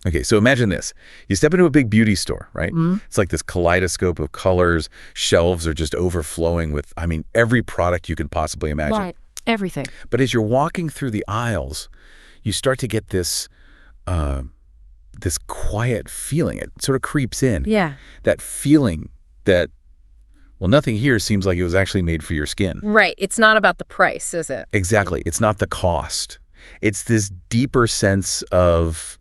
Okay, so imagine this. You step into a big beauty store, right? Mm. It's like this kaleidoscope of colors. Shelves are just overflowing with, every product you can possibly imagine. Right. Everything. But as you're walking through the aisles, you start to get this quiet feeling. It sort of creeps in. Yeah. That feeling that, well, nothing here seems like it was actually made for your skin. Right. It's not about the price, is it? Exactly. It's not the cost. It's this deeper sense of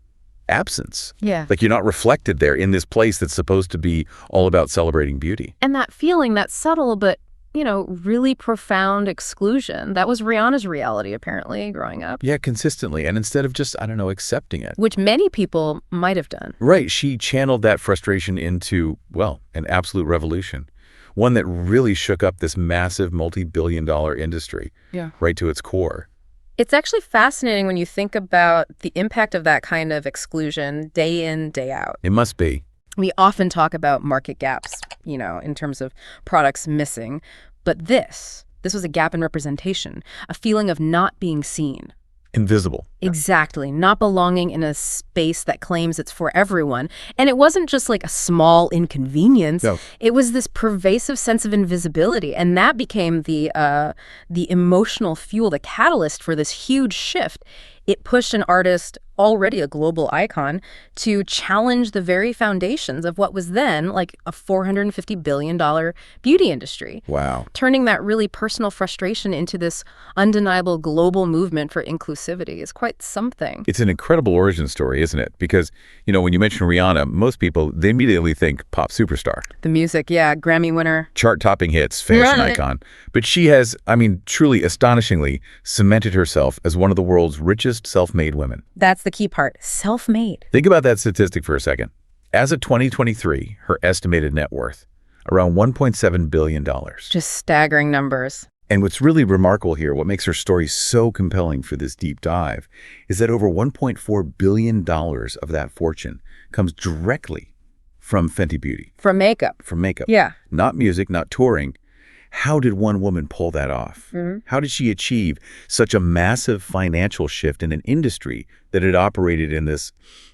absence. Yeah. Like you're not reflected there in this place that's supposed to be all about celebrating beauty. And that feeling, that subtle but, really profound exclusion, that was Rihanna's reality, apparently, growing up. Yeah, consistently. And instead of just, accepting it. Which many people might have done. Right. She channeled that frustration into, well, an absolute revolution. One that really shook up this massive multi-billion-dollar industry. Yeah. Right to its core. It's actually fascinating when you think about the impact of that kind of exclusion day in, day out. It must be. We often talk about market gaps, in terms of products missing. But this was a gap in representation, a feeling of not being seen. Invisible. Exactly. Not belonging in a space that claims it's for everyone. And it wasn't just like a small inconvenience. No. It was this pervasive sense of invisibility. And that became the emotional fuel, the catalyst for this huge shift. It pushed an artist, already a global icon, to challenge the very foundations of what was then like a $450 billion beauty industry. Wow. Turning that really personal frustration into this undeniable global movement for inclusivity is quite something. It's an incredible origin story, isn't it? Because, when you mention Rihanna, most people, they immediately think pop superstar. The music, yeah, Grammy winner. Chart-topping hits, fashion Right. icon. But she has, truly astonishingly cemented herself as one of the world's richest self-made women. That's the key part, self-made. Think about that statistic for a second. As of 2023, her estimated net worth, around $1.7 billion. Just staggering numbers. And what's really remarkable here, what makes her story so compelling for this deep dive, is that over $1.4 billion of that fortune comes directly from Fenty Beauty. From makeup. From makeup. Yeah. Not music, not touring. How did one woman pull that off? Mm-hmm. How did she achieve such a massive financial shift in an industry that had operated in this,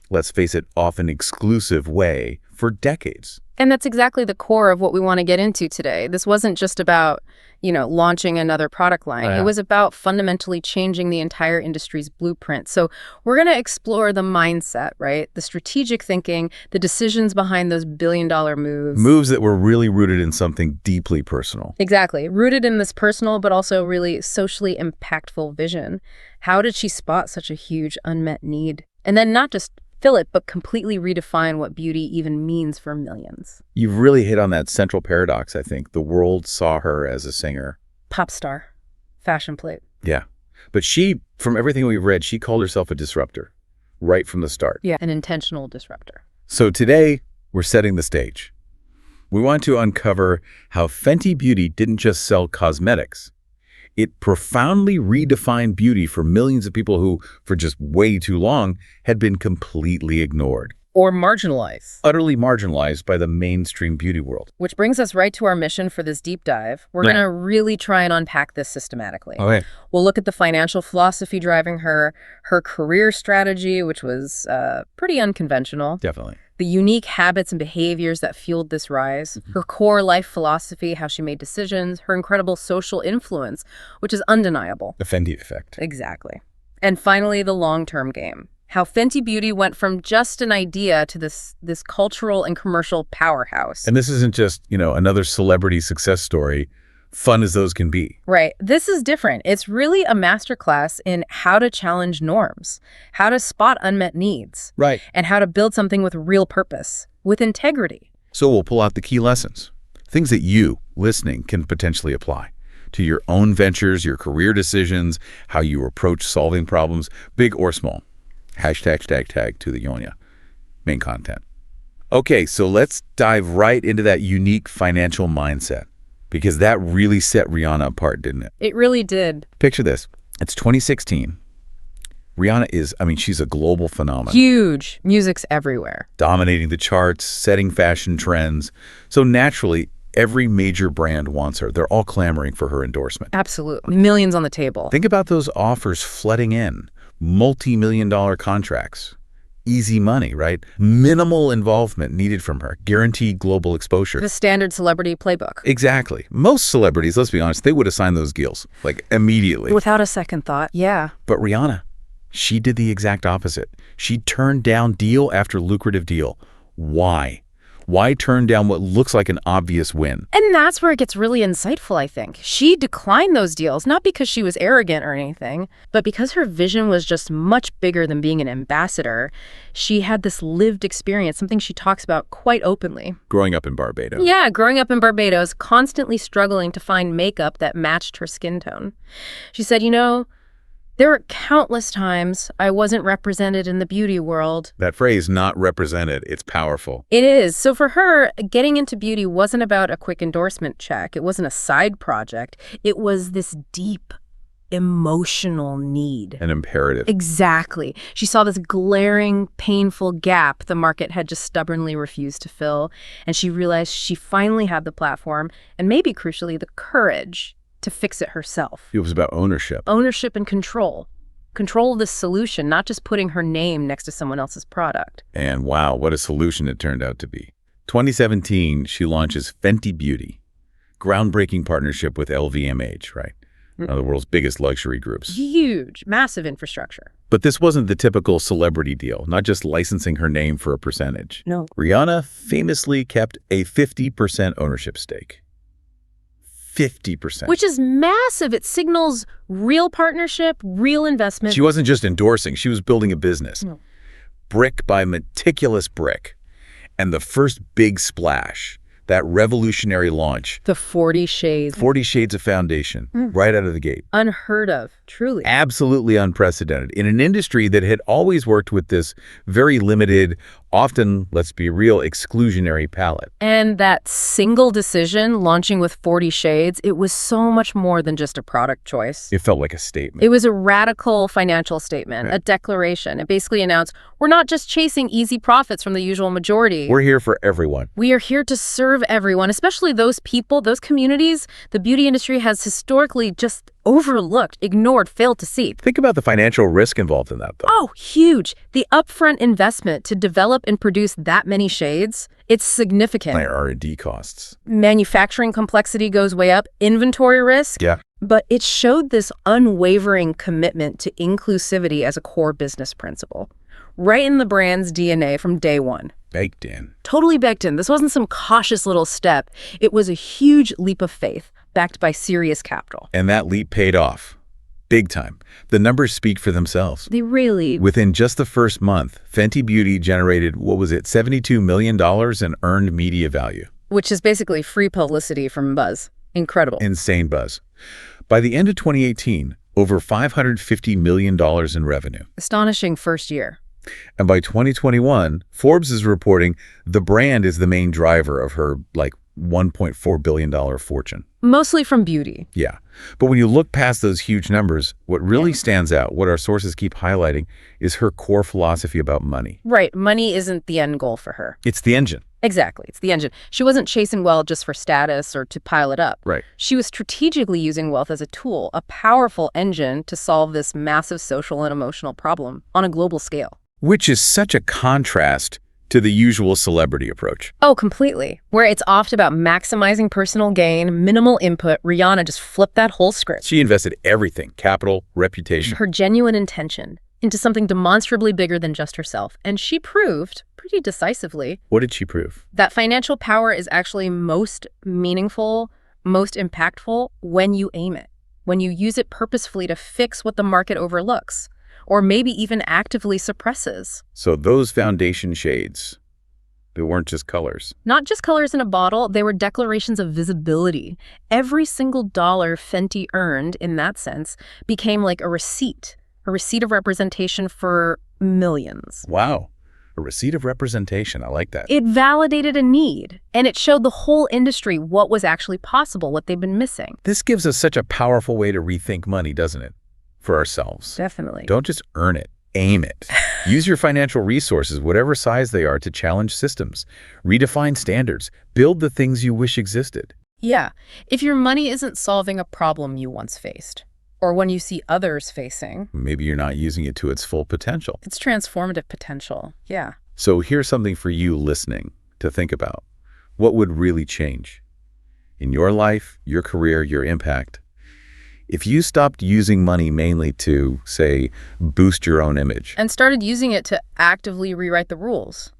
let's face it, often exclusive way for decades? And that's exactly the core of what we want to get into today. This wasn't just about, launching another product line. Yeah. It was about fundamentally changing the entire industry's blueprint. So we're going to explore the mindset, right? The strategic thinking, the decisions behind those billion-dollar moves. Moves that were really rooted in something deeply personal. Exactly. Rooted in this personal but also really socially impactful vision. How did she spot such a huge unmet need? And then not just fill it, but completely redefine what beauty even means for millions. You've really hit on that central paradox, I think. The world saw her as a singer. Pop star. Fashion plate. Yeah. But she, from everything we've read, she called herself a disruptor right from the start. Yeah. An intentional disruptor. So today, we're setting the stage. We want to uncover how Fenty Beauty didn't just sell cosmetics. It profoundly redefined beauty for millions of people who, for just way too long, had been completely ignored. Or marginalized. Utterly marginalized by the mainstream beauty world. Which brings us right to our mission for this deep dive. We're going to really try and unpack this systematically. Okay. We'll look at the financial philosophy driving her career strategy, which was pretty unconventional. Definitely. The unique habits and behaviors that fueled this rise, her core life philosophy, how she made decisions, her incredible social influence, which is undeniable. The Fenty effect. Exactly. And finally, the long-term game. How Fenty Beauty went from just an idea to this cultural and commercial powerhouse. And this isn't just, another celebrity success story, fun as those can be. Right. This is different. It's really a masterclass in how to challenge norms, how to spot unmet needs, Right. and how to build something with real purpose, with integrity. So we'll pull out the key lessons, things that you, listening, can potentially apply to your own ventures, your career decisions, how you approach solving problems, big or small. #tag to the Yonya. Main content. Okay, so let's dive right into that unique financial mindset, because that really set Rihanna apart, didn't it? It really did. Picture this. It's 2016. Rihanna is, she's a global phenomenon. Huge. Music's everywhere. Dominating the charts, setting fashion trends. So naturally, every major brand wants her. They're all clamoring for her endorsement. Absolutely. Millions on the table. Think about those offers flooding in. Multi-million-dollar contracts. Easy money, right? Minimal involvement needed from her. Guaranteed global exposure. The standard celebrity playbook. Exactly. Most celebrities, let's be honest, they would have signed those deals, like, immediately. Without a second thought, yeah. But Rihanna, she did the exact opposite. She turned down deal after lucrative deal. Why? Why turn down what looks like an obvious win? And that's where it gets really insightful, I think. She declined those deals, not because she was arrogant or anything, but because her vision was just much bigger than being an ambassador. She had this lived experience, something she talks about quite openly. Growing up in Barbados. Yeah, growing up in Barbados, constantly struggling to find makeup that matched her skin tone. She said, there were countless times I wasn't represented in the beauty world. That phrase, not represented, it's powerful. It is. So for her, getting into beauty wasn't about a quick endorsement check. It wasn't a side project. It was this deep emotional need. An imperative. Exactly. She saw this glaring, painful gap the market had just stubbornly refused to fill. And she realized she finally had the platform and maybe crucially the courage to fix it herself. It was about ownership. Ownership and control. Control of the solution, not just putting her name next to someone else's product. And wow, what a solution it turned out to be. 2017, she launches Fenty Beauty, groundbreaking partnership with LVMH, right? One of the world's biggest luxury groups. Huge, massive infrastructure. But this wasn't the typical celebrity deal, not just licensing her name for a percentage. No. Rihanna famously kept a 50% ownership stake. 50%. Which is massive. It signals real partnership, real investment. She wasn't just endorsing, she was building a business. No. Brick by meticulous brick. And the first big splash, that revolutionary launch. The 40 Shades. 40 Shades of Foundation, right out of the gate. Unheard of, truly. Absolutely unprecedented. In an industry that had always worked with this very limited, often, let's be real, exclusionary palette. And that single decision, launching with 40 Shades, it was so much more than just a product choice. It felt like a statement. It was a radical financial statement, Right. a declaration. It basically announced, we're not just chasing easy profits from the usual majority. We're here for everyone. We are here to serve everyone, especially those people, those communities the beauty industry has historically just overlooked, ignored, failed to see. Think about the financial risk involved in that, though. Oh, huge. The upfront investment to develop and produce that many shades, it's significant. Like R&D costs. Manufacturing complexity goes way up, inventory risk. Yeah. But it showed this unwavering commitment to inclusivity as a core business principle. Right in the brand's DNA from day one. Baked in. Totally baked in. This wasn't some cautious little step. It was a huge leap of faith, backed by serious capital. And that leap paid off. Big time. The numbers speak for themselves. They really... Within just the first month, Fenty Beauty generated, $72 million in earned media value. Which is basically free publicity from buzz. Incredible. Insane buzz. By the end of 2018, over $550 million in revenue. Astonishing first year. And by 2021, Forbes is reporting the brand is the main driver of her, $1.4 billion fortune. Mostly from beauty. Yeah. But when you look past those huge numbers, what really stands out, what our sources keep highlighting, is her core philosophy about money. Right. Money isn't the end goal for her. It's the engine. Exactly. It's the engine. She wasn't chasing wealth just for status or to pile it up. Right. She was strategically using wealth as a tool, a powerful engine to solve this massive social and emotional problem on a global scale. Which is such a contrast to the usual celebrity approach. Oh, completely. Where it's oft about maximizing personal gain, minimal input, Rihanna just flipped that whole script. She invested everything, capital, reputation. Her genuine intention into something demonstrably bigger than just herself. And she proved, pretty decisively, What did she prove? that financial power is actually most meaningful, most impactful when you aim it, when you use it purposefully to fix what the market overlooks, or maybe even actively suppresses. So those foundation shades, they weren't just colors. Not just colors in a bottle, they were declarations of visibility. Every single dollar Fenty earned, in that sense, became like a receipt of representation for millions. Wow. A receipt of representation. I like that. It validated a need, and it showed the whole industry what was actually possible, what they've been missing. This gives us such a powerful way to rethink money, doesn't it? For ourselves. Definitely. Don't just earn it. Aim it. Use your financial resources, whatever size they are, to challenge systems, redefine standards, build the things you wish existed. Yeah. If your money isn't solving a problem you once faced, Or one you see others facing. Maybe you're not using it to its full potential. It's transformative potential, yeah. So here's something for you listening to think about. What would really change in your life, your career, your impact, if you stopped using money mainly to, say, boost your own image? And started using it to actively rewrite the rules,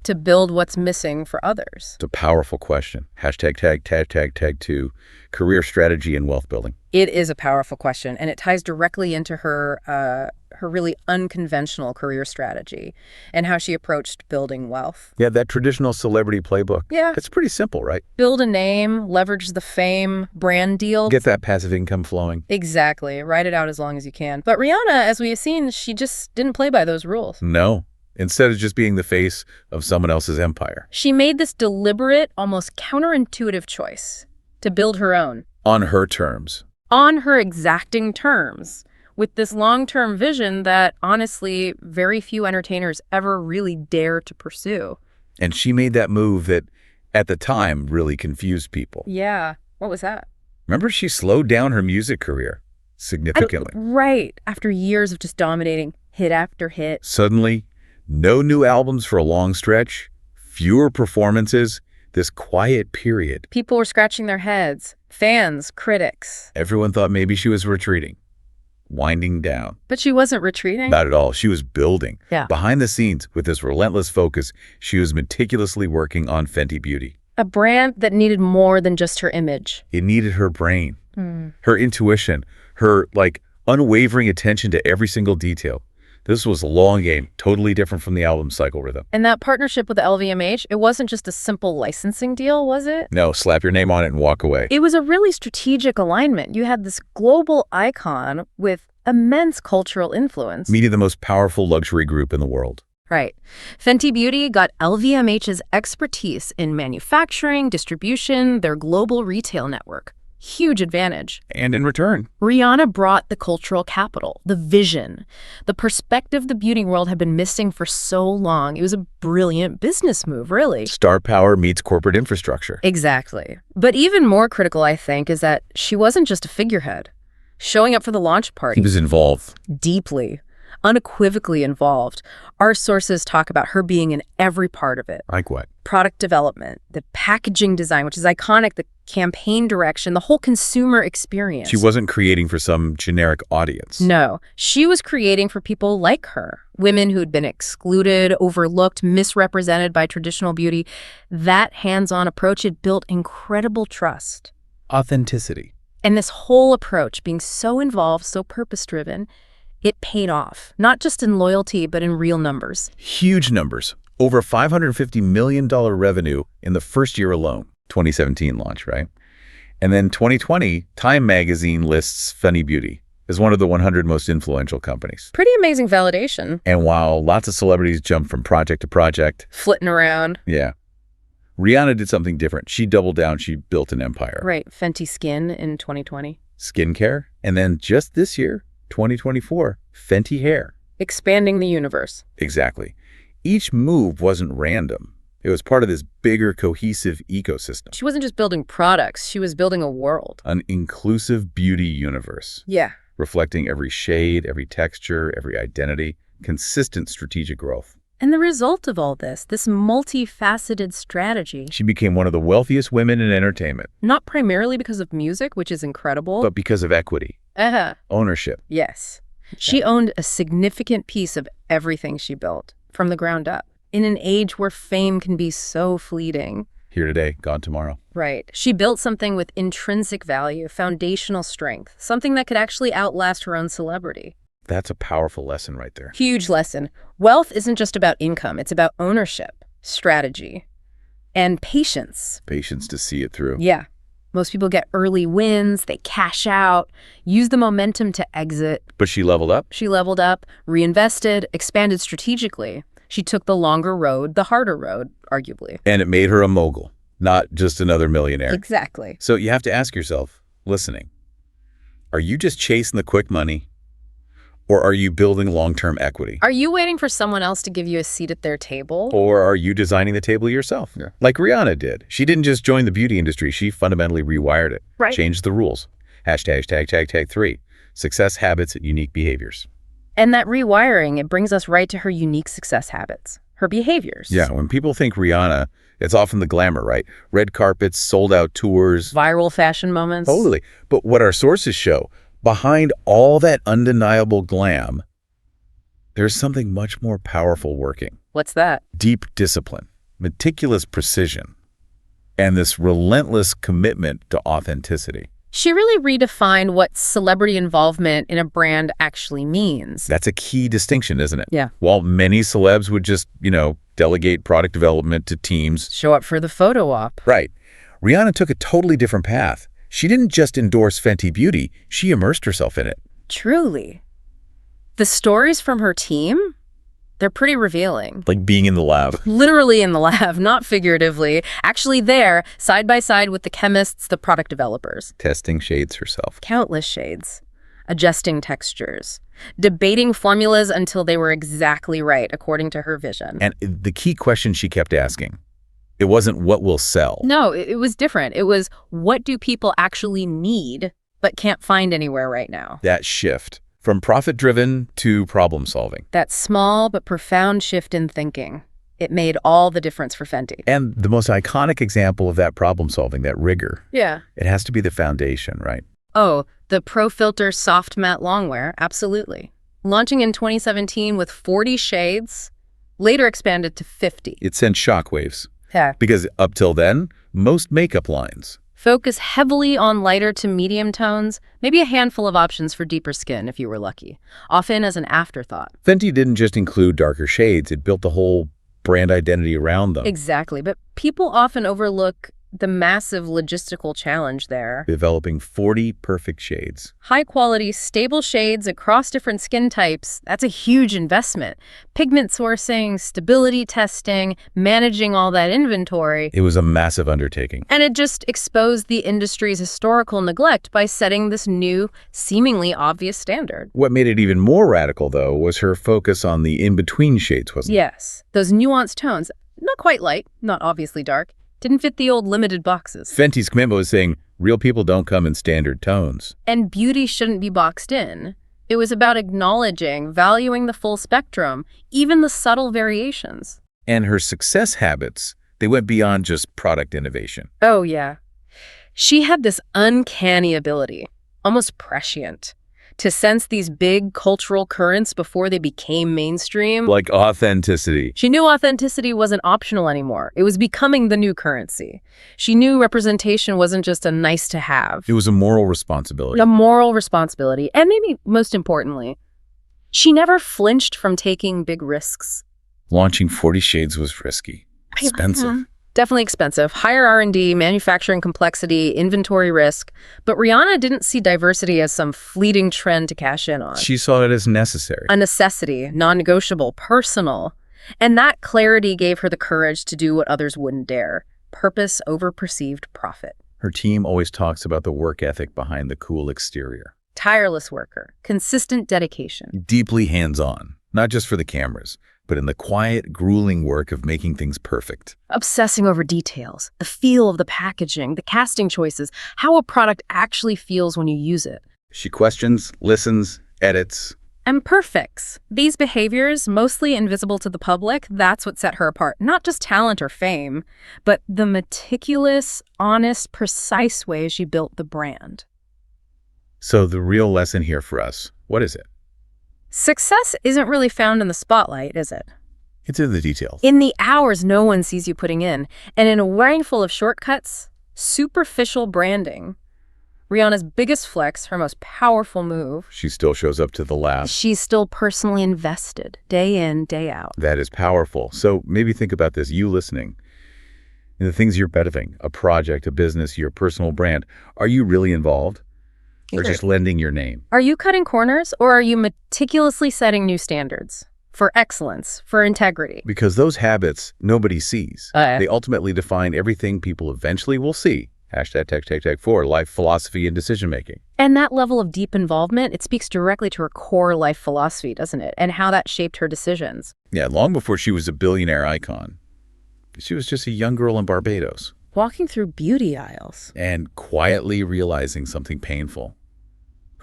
to build what's missing for others. It's a powerful question. Tag to career strategy and wealth building. It is a powerful question, and it ties directly into her really unconventional career strategy and how she approached building wealth. Yeah, that traditional celebrity playbook. Yeah. It's pretty simple, right? Build a name, leverage the fame, brand deal. Get that passive income flowing. Exactly. Ride it out as long as you can. But Rihanna, as we have seen, she just didn't play by those rules. No. Instead of just being the face of someone else's empire. She made this deliberate, almost counterintuitive choice to build her own. On her terms. On her exacting terms, with this long-term vision that, honestly, very few entertainers ever really dare to pursue. And she made that move that, at the time, really confused people. Yeah. What was that? Remember, she slowed down her music career significantly. Right. After years of just dominating hit after hit. Suddenly, no new albums for a long stretch, fewer performances, this quiet period. People were scratching their heads. Fans, critics. Everyone thought maybe she was retreating, winding down. But she wasn't retreating. Not at all. She was building. Yeah. Behind the scenes, with this relentless focus, she was meticulously working on Fenty Beauty. A brand that needed more than just her image. It needed her brain, her intuition, her, unwavering attention to every single detail. This was a long game, totally different from the album cycle rhythm. And that partnership with LVMH, it wasn't just a simple licensing deal, was it? No, slap your name on it and walk away. It was a really strategic alignment. You had this global icon with immense cultural influence. Meeting the most powerful luxury group in the world. Right. Fenty Beauty got LVMH's expertise in manufacturing, distribution, their global retail network. Huge advantage. And in return, Rihanna brought the cultural capital, the vision, the perspective the beauty world had been missing for so long. It was a brilliant business move, really. star power meets corporate infrastructure. Exactly. But even more critical, I think, is that she wasn't just a figurehead. Showing up for the launch party. He was involved. Deeply, unequivocally involved. Our sources talk about her being in every part of it. Like what? Product development, the packaging design, which is iconic, the campaign direction, the whole consumer experience. She wasn't creating for some generic audience. No, she was creating for people like her, women who'd been excluded, overlooked, misrepresented by traditional beauty. That hands-on approach, it built incredible trust. Authenticity. And this whole approach, being so involved, so purpose-driven, it paid off, not just in loyalty, but in real numbers. Huge numbers. Over $550 million revenue in the first year alone. 2017 launch, right? And then 2020, Time magazine lists Fenty Beauty as one of the 100 most influential companies. Pretty amazing validation. And while lots of celebrities jump from project to project, Flitting around. yeah, Rihanna did something different. She doubled down. She built an empire. Right, Fenty Skin in 2020. Skincare. And then just this year, 2024, Fenty Hair. Expanding the universe. Exactly. Each move wasn't random. It was part of this bigger, cohesive ecosystem. She wasn't just building products, she was building a world. An inclusive beauty universe. Yeah. Reflecting every shade, every texture, every identity, consistent strategic growth. And the result of all this multifaceted strategy. She became one of the wealthiest women in entertainment. Not primarily because of music, which is incredible. But because of equity. Ownership. Yes. She owned a significant piece of everything she built, from the ground up, in an age where fame can be so fleeting. Here today, gone tomorrow. Right. She built something with intrinsic value, foundational strength, something that could actually outlast her own celebrity. That's a powerful lesson right there. Huge lesson. Wealth isn't just about income. It's about ownership, strategy, and patience. Patience to see it through. Yeah. Most people get early wins, they cash out, use the momentum to exit. But she leveled up? She leveled up, reinvested, expanded strategically. She took the longer road, the harder road, arguably. And it made her a mogul, not just another millionaire. Exactly. So you have to ask yourself, listening, are you just chasing the quick money? Or are you building long-term equity? Are you waiting for someone else to give you a seat at their table? Or are you designing the table yourself? Yeah. Like Rihanna did. She didn't just join the beauty industry. She fundamentally rewired it. Right. Changed the rules. #3. success habits, unique behaviors. And that rewiring, it brings us right to her unique success habits, her behaviors. Yeah, when people think Rihanna, it's often the glamour, right? Red carpets, sold-out tours. Viral fashion moments. Totally. But what our sources show, behind all that undeniable glam, there's something much more powerful working. What's that? Deep discipline, meticulous precision, and this relentless commitment to authenticity. She really redefined what celebrity involvement in a brand actually means. That's a key distinction, isn't it? Yeah. While many celebs would just, delegate product development to teams. Show up for the photo op. Right. Rihanna took a totally different path. She didn't just endorse Fenty Beauty, she immersed herself in it. Truly. The stories from her team, they're pretty revealing. Like being in the lab. Literally in the lab, not figuratively. Actually there, side by side with the chemists, the product developers. Testing shades herself. Countless shades. Adjusting textures. Debating formulas until they were exactly right, according to her vision. And the key question she kept asking, it wasn't what will sell. No, it was different. It was, what do people actually need but can't find anywhere right now? That shift from profit-driven to problem-solving. That small but profound shift in thinking. It made all the difference for Fenty. And the most iconic example of that problem-solving, that rigor, Yeah. it has to be the foundation, right? Oh, the Pro Filter Soft Matte Longwear, absolutely. Launching in 2017 with 40 shades, later expanded to 50. It sent shockwaves. Yeah. Because up till then, most makeup lines Focus heavily on lighter to medium tones, maybe a handful of options for deeper skin if you were lucky, often as an afterthought. Fenty didn't just include darker shades, it built the whole brand identity around them. Exactly, but people often overlook the massive logistical challenge there. Developing 40 perfect shades. High-quality, stable shades across different skin types, that's a huge investment. Pigment sourcing, stability testing, managing all that inventory. It was a massive undertaking. And it just exposed the industry's historical neglect by setting this new, seemingly obvious standard. What made it even more radical, though, was her focus on the in-between shades, wasn't it? Yes, those nuanced tones, not quite light, not obviously dark, didn't fit the old limited boxes. Fenty's commitment was saying, real people don't come in standard tones. And beauty shouldn't be boxed in. It was about acknowledging, valuing the full spectrum, even the subtle variations. And her success habits, they went beyond just product innovation. Oh, yeah. She had this uncanny ability, almost prescient, to sense these big cultural currents before they became mainstream. Like authenticity. She knew authenticity wasn't optional anymore. It was becoming the new currency. She knew representation wasn't just a nice to have. It was a moral responsibility. A moral responsibility. And maybe most importantly, she never flinched from taking big risks. Launching 40 shades was risky. Expensive. Definitely expensive. Higher R&D, manufacturing complexity, inventory risk. But Rihanna didn't see diversity as some fleeting trend to cash in on. She saw it as necessary. A necessity, non-negotiable, personal. And that clarity gave her the courage to do what others wouldn't dare. Purpose over perceived profit. Her team always talks about the work ethic behind the cool exterior. Tireless worker. Consistent dedication. Deeply hands-on, not just for the cameras, but in the quiet, grueling work of making things perfect. Obsessing over details, the feel of the packaging, the casting choices, how a product actually feels when you use it. She questions, listens, edits. And perfects. These behaviors, mostly invisible to the public, that's what set her apart. Not just talent or fame, but the meticulous, honest, precise way she built the brand. So the real lesson here for us, what is it? Success isn't really found in the spotlight, is it? It's in the details. In the hours no one sees you putting in, and in a world full of shortcuts, superficial branding. Rihanna's biggest flex, her most powerful move. She still shows up to the last. She's still personally invested, day in, day out. That is powerful. So maybe think about this, you listening. In the things you're bettering, a project, a business, your personal brand, are you really involved? Or just lending your name? Are you cutting corners, or are you meticulously setting new standards? For excellence, for integrity. Because those habits nobody sees. Yeah. They ultimately define everything people eventually will see. #tech4, life philosophy and decision-making. And that level of deep involvement, it speaks directly to her core life philosophy, doesn't it? And how that shaped her decisions. Yeah, long before she was a billionaire icon. She was just a young girl in Barbados. Walking through beauty aisles. And quietly realizing something painful.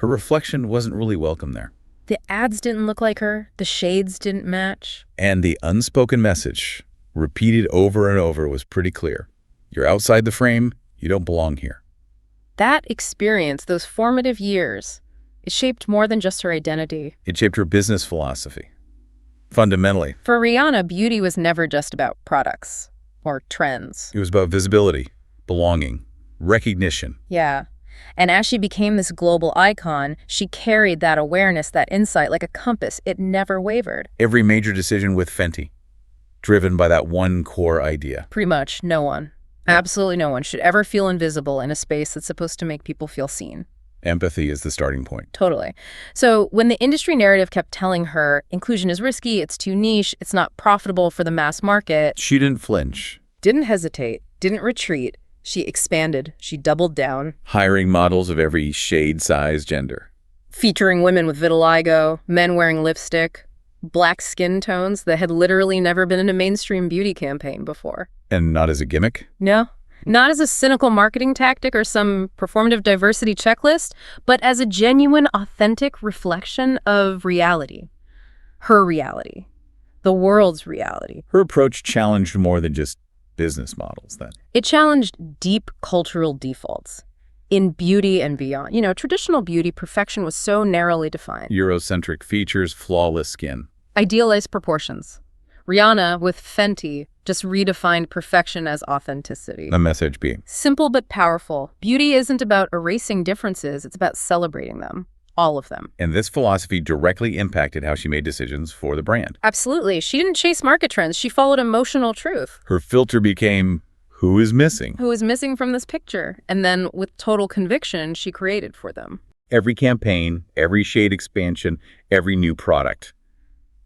Her reflection wasn't really welcome there. The ads didn't look like her. The shades didn't match. And the unspoken message, repeated over and over, was pretty clear. You're outside the frame, you don't belong here. That experience, those formative years, it shaped more than just her identity. It shaped her business philosophy. Fundamentally, For Rihanna, beauty was never just about products or trends. it was about visibility, belonging, recognition. Yeah. And as she became this global icon, she carried that awareness, that insight like a compass. It never wavered. Every major decision with Fenty, driven by that one core idea. Pretty much no one, absolutely no one, should ever feel invisible in a space that's supposed to make people feel seen. Empathy is the starting point. Totally. So when the industry narrative kept telling her inclusion is risky, it's too niche, it's not profitable for the mass market, She didn't flinch, didn't hesitate, didn't retreat. She expanded. She doubled down, hiring models of every shade, size, gender. featuring women with vitiligo, men wearing lipstick, black skin tones that had literally never been in a mainstream beauty campaign before. And not as a gimmick. No, not as a cynical marketing tactic or some performative diversity checklist, but as a genuine, authentic reflection of reality. Her reality. The world's reality. Her approach challenged more than just business models then. It challenged deep cultural defaults in beauty and beyond. You know, traditional beauty, perfection was so narrowly defined. Eurocentric features, flawless skin. Idealized proportions. Rihanna, with Fenty, just redefined perfection as authenticity. The message being, Simple but powerful. Beauty isn't about erasing differences, it's about celebrating them. All of them. and this philosophy directly impacted how she made decisions for the brand. Absolutely. She didn't chase market trends. She followed emotional truth. Her filter became, who is missing? Who is missing from this picture? And then, with total conviction, she created for them. Every campaign, every shade expansion, every new product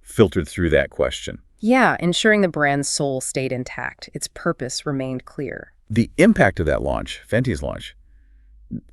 filtered through that question. Yeah, ensuring the brand's soul stayed intact. Its purpose remained clear. The impact of that launch, Fenty's launch,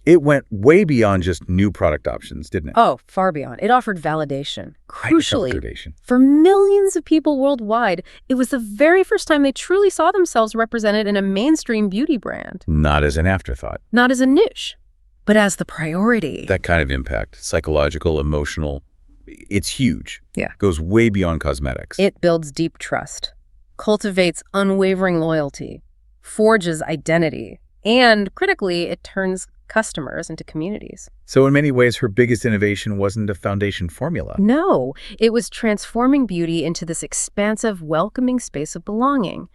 it went way beyond just new product options, didn't it? Oh, far beyond. It offered validation. Crucially, Validation. for millions of people worldwide, it was the very first time they truly saw themselves represented in a mainstream beauty brand. Not as an afterthought. Not as a niche, but as the priority. That kind of impact, psychological, emotional, it's huge. Yeah. Goes way beyond cosmetics. It builds deep trust, cultivates unwavering loyalty, forges identity, and critically, it turns customers into communities. So in many ways, her biggest innovation wasn't a foundation formula. No, it was transforming beauty into this expansive, welcoming space of belonging.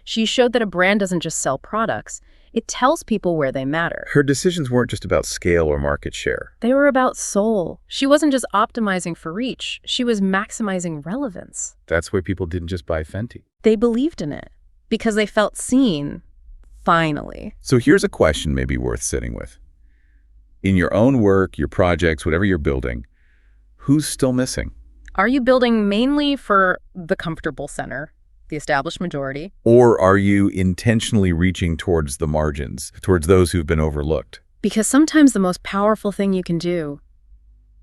She showed that a brand doesn't just sell products, it tells people where they matter. Her decisions weren't just about scale or market share. They were about soul. She wasn't just optimizing for reach, she was maximizing relevance. That's why people didn't just buy Fenty. They believed in it because they felt seen, finally. So here's a question maybe worth sitting with. In your own work, your projects, whatever you're building, who's still missing? Are you building mainly for the comfortable center, the established majority? Or are you intentionally reaching towards the margins, towards those who've been overlooked? Because sometimes the most powerful thing you can do,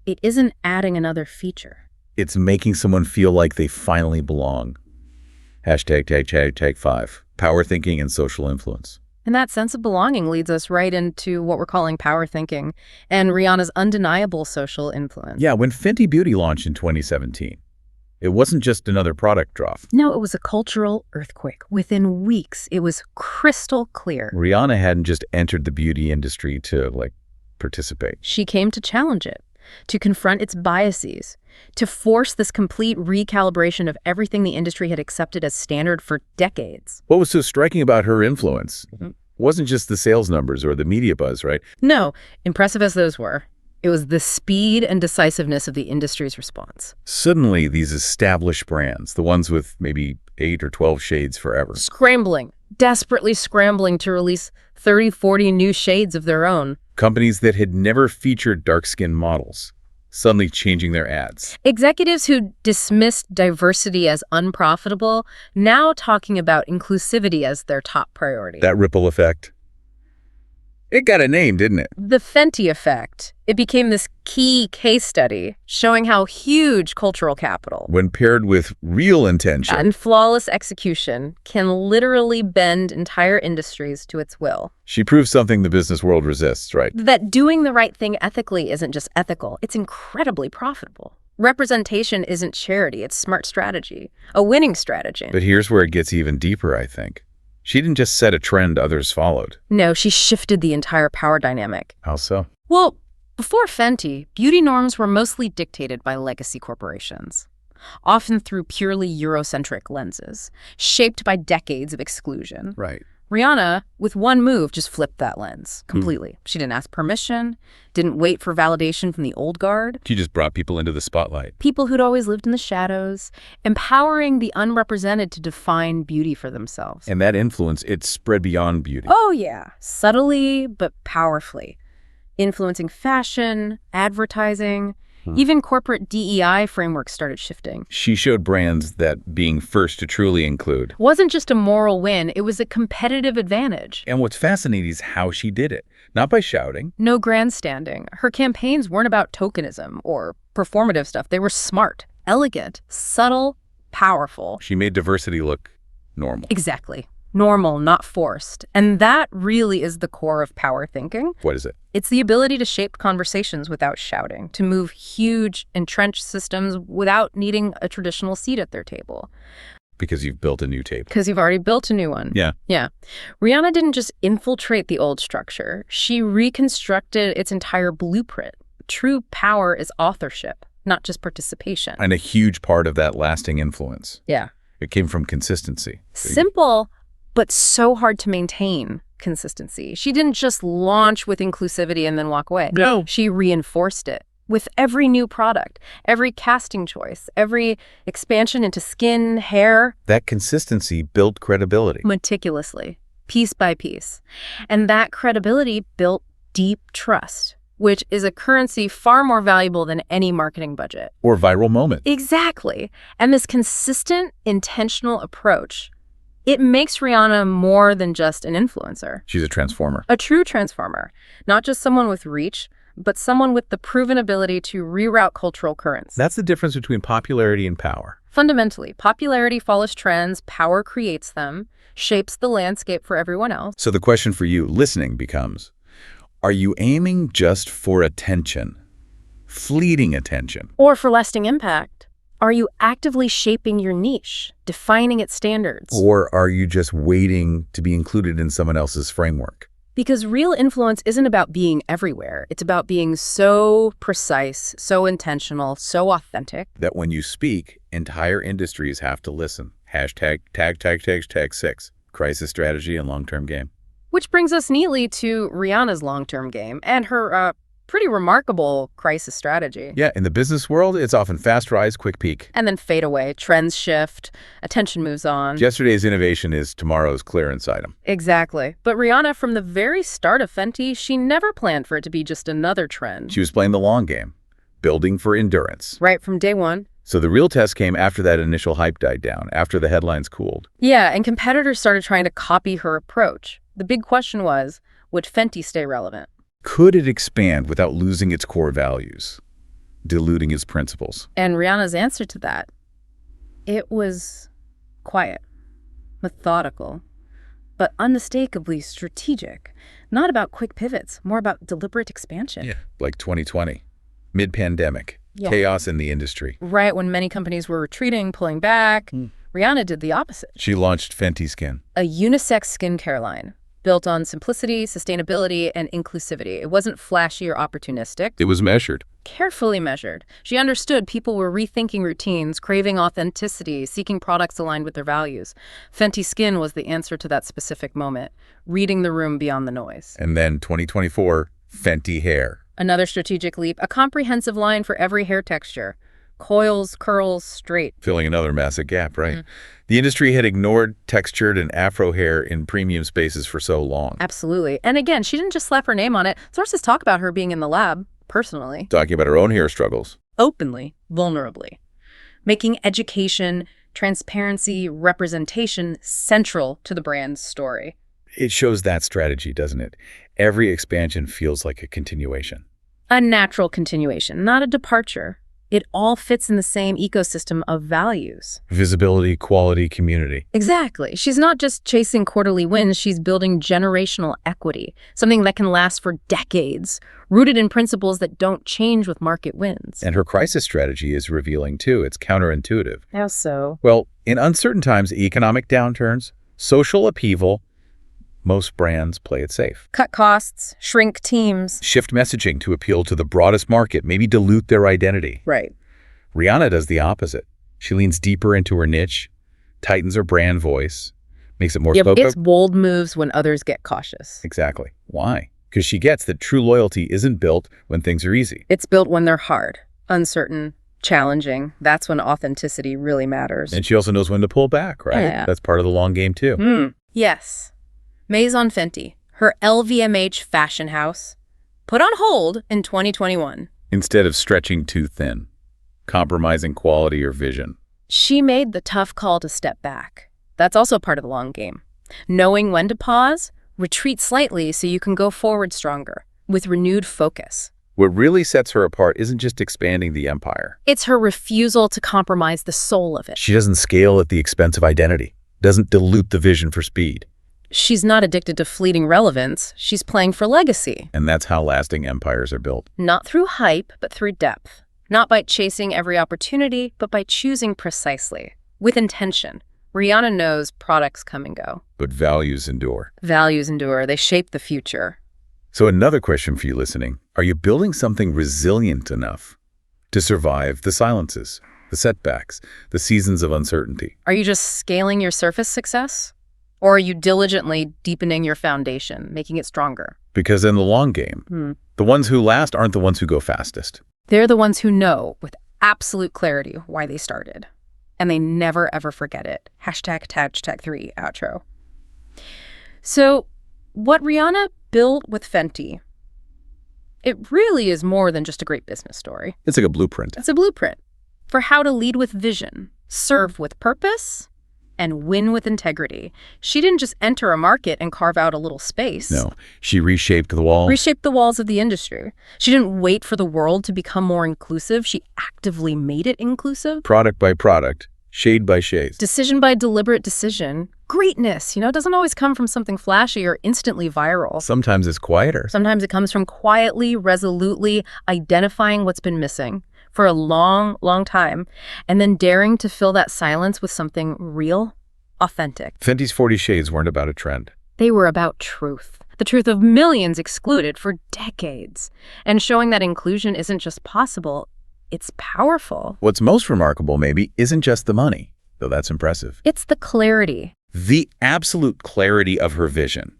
it isn't adding another feature. It's making someone feel like they finally belong. #5. Power thinking and social influence. And that sense of belonging leads us right into what we're calling power thinking and Rihanna's undeniable social influence. Yeah, when Fenty Beauty launched in 2017, it wasn't just another product drop. No, it was a cultural earthquake. Within weeks, it was crystal clear. Rihanna hadn't just entered the beauty industry to, participate. She came to challenge it, to confront its biases, to force this complete recalibration of everything the industry had accepted as standard for decades. What was so striking about her influence wasn't just the sales numbers or the media buzz, right? No, impressive as those were, it was the speed and decisiveness of the industry's response. Suddenly, these established brands, the ones with maybe 8 or 12 shades forever, Scrambling, desperately scrambling to release 30, 40 new shades of their own. companies that had never featured dark-skinned models, suddenly changing their ads. Executives who dismissed diversity as unprofitable, now talking about inclusivity as their top priority. That ripple effect, It got a name, didn't it? The Fenty effect. It became this key case study showing how huge cultural capital When paired with real intention. and flawless execution can literally bend entire industries to its will. She proves something the business world resists, right? That doing the right thing ethically isn't just ethical, it's incredibly profitable. Representation isn't charity, it's smart strategy, a winning strategy. But here's where it gets even deeper, I think. She didn't just set a trend others followed. No, she shifted the entire power dynamic. How so? Well, before Fenty, beauty norms were mostly dictated by legacy corporations, often through purely Eurocentric lenses, shaped by decades of exclusion. Right. Rihanna, with one move, just flipped that lens completely. She didn't ask permission, didn't wait for validation from the old guard. She just brought people into the spotlight. People who'd always lived in the shadows, empowering the unrepresented to define beauty for themselves. And that influence, it spread beyond beauty. Oh, yeah. Subtly, but powerfully. Influencing fashion, advertising, even corporate DEI frameworks started shifting. She showed brands that being first to truly include. Wasn't just a moral win, it was a competitive advantage. And what's fascinating is how she did it. Not by shouting. No grandstanding. Her campaigns weren't about tokenism or performative stuff. They were smart, elegant, subtle, powerful. She made diversity look normal. Exactly. Normal, not forced. And that really is the core of power thinking. What is it? It's the ability to shape conversations without shouting, to move huge, entrenched systems without needing a traditional seat at their table. Because you've built a new table. Because you've already built a new one. Yeah. Yeah. Rihanna didn't just infiltrate the old structure. She reconstructed its entire blueprint. True power is authorship, not just participation. And a huge part of that lasting influence. Yeah. It came from consistency. Simple, but so hard to maintain consistency. She didn't just launch with inclusivity and then walk away. No. She reinforced it with every new product, every casting choice, every expansion into skin, hair. That consistency built credibility. Meticulously, piece by piece. And that credibility built deep trust, which is a currency far more valuable than any marketing budget. Or viral moment. Exactly. And this consistent, intentional approach, it makes Rihanna more than just an influencer. She's a transformer. A true transformer. Not just someone with reach, but someone with the proven ability to reroute cultural currents. That's the difference between popularity and power. Fundamentally, popularity follows trends, power creates them, shapes the landscape for everyone else. So the question for you listening becomes, are you aiming just for attention? Fleeting attention? Or for lasting impact? Are you actively shaping your niche, defining its standards? Or are you just waiting to be included in someone else's framework? Because real influence isn't about being everywhere. It's about being so precise, so intentional, so authentic. That when you speak, entire industries have to listen. ###6. Crisis strategy and long-term game. Which brings us neatly to Rihanna's long-term game and her pretty remarkable crisis strategy. Yeah, in the business world, it's often fast rise, quick peak. And then fade away. Trends shift. Attention moves on. Yesterday's innovation is tomorrow's clearance item. Exactly. But Rihanna, from the very start of Fenty, she never planned for it to be just another trend. She was playing the long game, building for endurance. Right from day one. So the real test came after that initial hype died down, after the headlines cooled. Yeah, and competitors started trying to copy her approach. The big question was, would Fenty stay relevant? Could it expand without losing its core values, diluting its principles? And Rihanna's answer to that, it was quiet, methodical, but unmistakably strategic. Not about quick pivots, more about deliberate expansion. Yeah. Like 2020, mid-pandemic, Yeah. chaos in the industry. Right when many companies were retreating, pulling back, Rihanna did the opposite. She launched Fenty Skin. A unisex skincare line built on simplicity, sustainability, and inclusivity. It wasn't flashy or opportunistic. It was measured. Carefully measured. She understood people were rethinking routines, craving authenticity, seeking products aligned with their values. Fenty Skin was the answer to that specific moment, reading the room beyond the noise. And then 2024, Fenty Hair. Another strategic leap, a comprehensive line for every hair texture. Coils, curls, straight. Filling another massive gap, right? The industry had ignored textured and afro hair in premium spaces for so long. Absolutely. And again, she didn't just slap her name on it. Sources talk about her being in the lab, personally. Talking about her own hair struggles. Openly, vulnerably. Making education, transparency, representation central to the brand's story. It shows that strategy, doesn't it? Every expansion feels like a continuation. A natural continuation, not a departure. It all fits in the same ecosystem of values. Visibility, quality, community. Exactly. She's not just chasing quarterly wins, she's building generational equity, something that can last for decades, rooted in principles that don't change with market wins. And her crisis strategy is revealing, too. It's counterintuitive. How so? Well, in uncertain times, economic downturns, social upheaval, most brands play it safe. Cut costs, shrink teams. Shift messaging to appeal to the broadest market, maybe dilute their identity. Right. Rihanna does the opposite. She leans deeper into her niche, tightens her brand voice, makes it more spoken. It's bold moves when others get cautious. Exactly. Why? Because she gets that true loyalty isn't built when things are easy. It's built when they're hard, uncertain, challenging. That's when authenticity really matters. And she also knows when to pull back, right? Yeah. That's part of the long game, too. Yes. Maison Fenty, her LVMH fashion house, put on hold in 2021. Instead of stretching too thin, compromising quality or vision. She made the tough call to step back. That's also part of the long game. Knowing when to pause, retreat slightly so you can go forward stronger, with renewed focus. What really sets her apart isn't just expanding the empire. It's her refusal to compromise the soul of it. She doesn't scale at the expense of identity, doesn't dilute the vision for speed. She's not addicted to fleeting relevance. She's playing for legacy. And that's how lasting empires are built. Not through hype, but through depth. Not by chasing every opportunity, but by choosing precisely. With intention. Rihanna knows products come and go. But values endure. Values endure. They shape the future. So another question for you listening. Are you building something resilient enough to survive the silences, the setbacks, the seasons of uncertainty? Are you just scaling your surface success? Or are you diligently deepening your foundation, making it stronger? Because in the long game, the ones who last aren't the ones who go fastest. They're the ones who know with absolute clarity why they started. And they never, ever forget it. ##3 outro. So what Rihanna built with Fenty, it really is more than just a great business story. It's like a blueprint. It's a blueprint for how to lead with vision, serve with purpose, and win with integrity. She didn't just enter a market and carve out a little space. No, she reshaped the wall. Reshaped the walls of the industry. She didn't wait for the world to become more inclusive. She actively made it inclusive. Product by product, shade by shade. Decision by deliberate decision. Greatness, doesn't always come from something flashy or instantly viral. Sometimes it's quieter. Sometimes it comes from quietly, resolutely identifying what's been missing for a long, long time, and then daring to fill that silence with something real, authentic. Fenty's 40 Shades weren't about a trend. They were about truth. The truth of millions excluded for decades. And showing that inclusion isn't just possible, it's powerful. What's most remarkable, maybe, isn't just the money, though that's impressive. It's the clarity. The absolute clarity of her vision.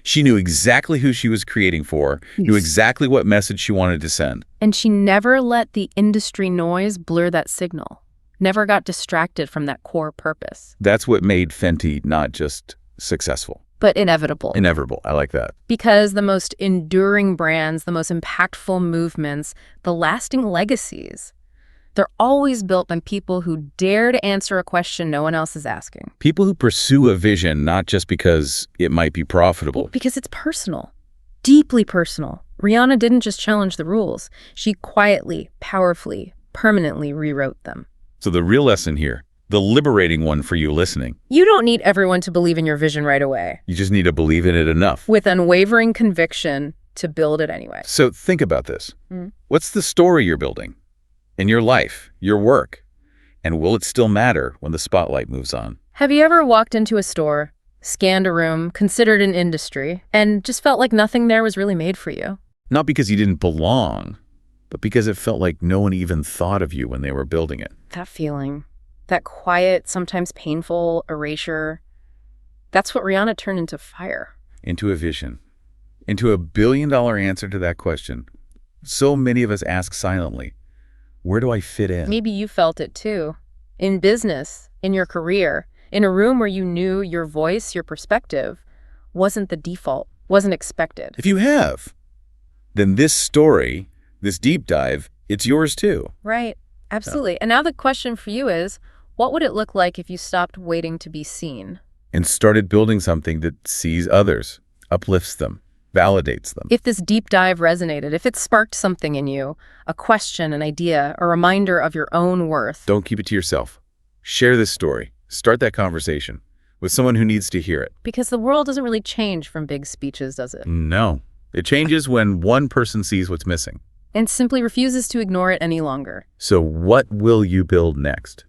She knew exactly who she was creating for, knew exactly what message she wanted to send. And she never let the industry noise blur that signal. Never got distracted from that core purpose. That's what made Fenty not just successful, but inevitable. Inevitable. I like that. Because the most enduring brands, the most impactful movements, the lasting legacies, they're always built by people who dare to answer a question no one else is asking. People who pursue a vision not just because it might be profitable. Because it's personal. Deeply personal. Rihanna didn't just challenge the rules. She quietly, powerfully, permanently rewrote them. So the real lesson here, the liberating one for you listening. You don't need everyone to believe in your vision right away. You just need to believe in it enough. With unwavering conviction to build it anyway. So think about this. What's the story you're building? In your life, your work? And will it still matter when the spotlight moves on? Have you ever walked into a store, scanned a room, considered an industry, and just felt like nothing there was really made for you? Not because you didn't belong, but because it felt like no one even thought of you when they were building it. That feeling, that quiet, sometimes painful erasure, that's what Rihanna turned into fire. Into a vision. Into a billion-dollar answer to that question. So many of us ask silently, where do I fit in? Maybe you felt it too. In business, in your career, in a room where you knew your voice, your perspective, wasn't the default, wasn't expected. If you have, then this story, this deep dive, it's yours too. Right. Absolutely. And now the question for you is, what would it look like if you stopped waiting to be seen? and started building something that sees others, uplifts them, validates them. If this deep dive resonated, if it sparked something in you, a question, an idea, a reminder of your own worth. Don't keep it to yourself. Share this story. Start that conversation with someone who needs to hear it. Because the world doesn't really change from big speeches, does it? No. It changes when one person sees what's missing. And simply refuses to ignore it any longer. So what will you build next?